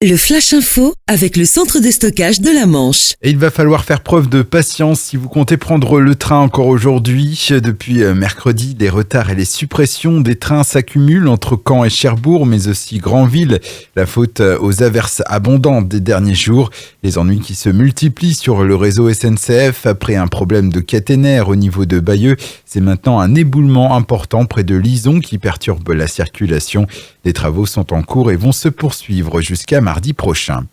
Le Flash Info avec le centre de stockage de la Manche. Et il va falloir faire preuve de patience si vous comptez prendre le train encore aujourd'hui. Depuis mercredi, les retards et les suppressions des trains s'accumulent entre Caen et Cherbourg, mais aussi Granville. La faute aux averses abondantes des derniers jours. Les ennuis qui se multiplient sur le réseau SNCF après un problème de caténaire au niveau de Bayeux. C'est maintenant un éboulement important près de Lison qui perturbe la circulation. Les travaux sont en cours et vont se poursuivre jusqu'à mardi prochain.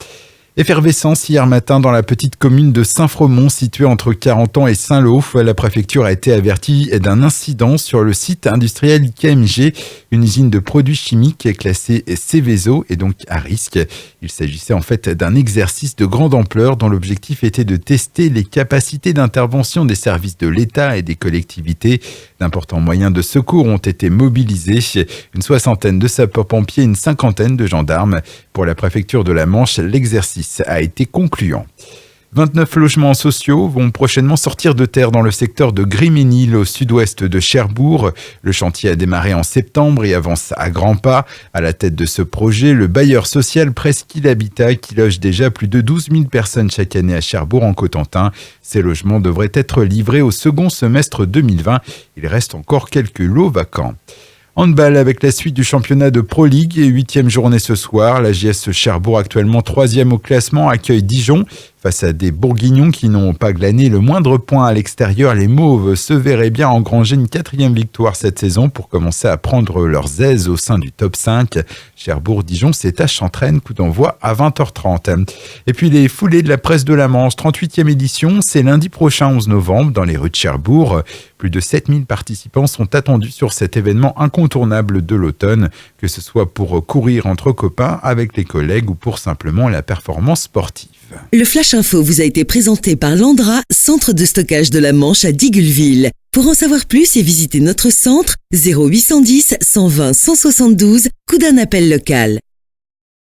Effervescence hier matin dans la petite commune de Saint-Fromont située entre Carentan et Saint-Lô. La préfecture a été avertie d'un incident sur le site industriel KMG, une usine de produits chimiques classée Céveso et donc à risque. Il s'agissait en fait d'un exercice de grande ampleur dont l'objectif était de tester les capacités d'intervention des services de l'État et des collectivités. D'importants moyens de secours ont été mobilisés, une soixantaine de sapeurs-pompiers, une cinquantaine de gendarmes. Pour la préfecture de la Manche, l'exercice a été concluant. 29 logements sociaux vont prochainement sortir de terre dans le secteur de Griménil, au sud-ouest de Cherbourg. Le chantier a démarré en septembre et avance à grands pas. À la tête de ce projet, le bailleur social Presqu'île Habitat qui loge déjà plus de 12 000 personnes chaque année à Cherbourg en Cotentin. Ces logements devraient être livrés au second semestre 2020. Il reste encore quelques lots vacants. Handball avec la suite du championnat de Pro League et 8e journée ce soir. La JS Cherbourg, actuellement 3e au classement, accueille Dijon. Face à des Bourguignons qui n'ont pas glané le moindre point à l'extérieur, les Mauves se verraient bien engranger une 4e victoire cette saison pour commencer à prendre leurs aises au sein du top 5. Cherbourg-Dijon, c'est à Chantraine, coup d'envoi à 20h30. Et puis les foulées de la presse de la Manche, 38e édition, c'est lundi prochain 11 novembre dans les rues de Cherbourg. Plus de 7000 participants sont attendus sur cet événement incontournable de l'automne, que ce soit pour courir entre copains avec les collègues ou pour simplement la performance sportive. Le Flash Info vous a été présenté par Landra, centre de stockage de la Manche à Digueulville. Pour en savoir plus et visiter notre centre, 0810 120 172, coup d'un appel local.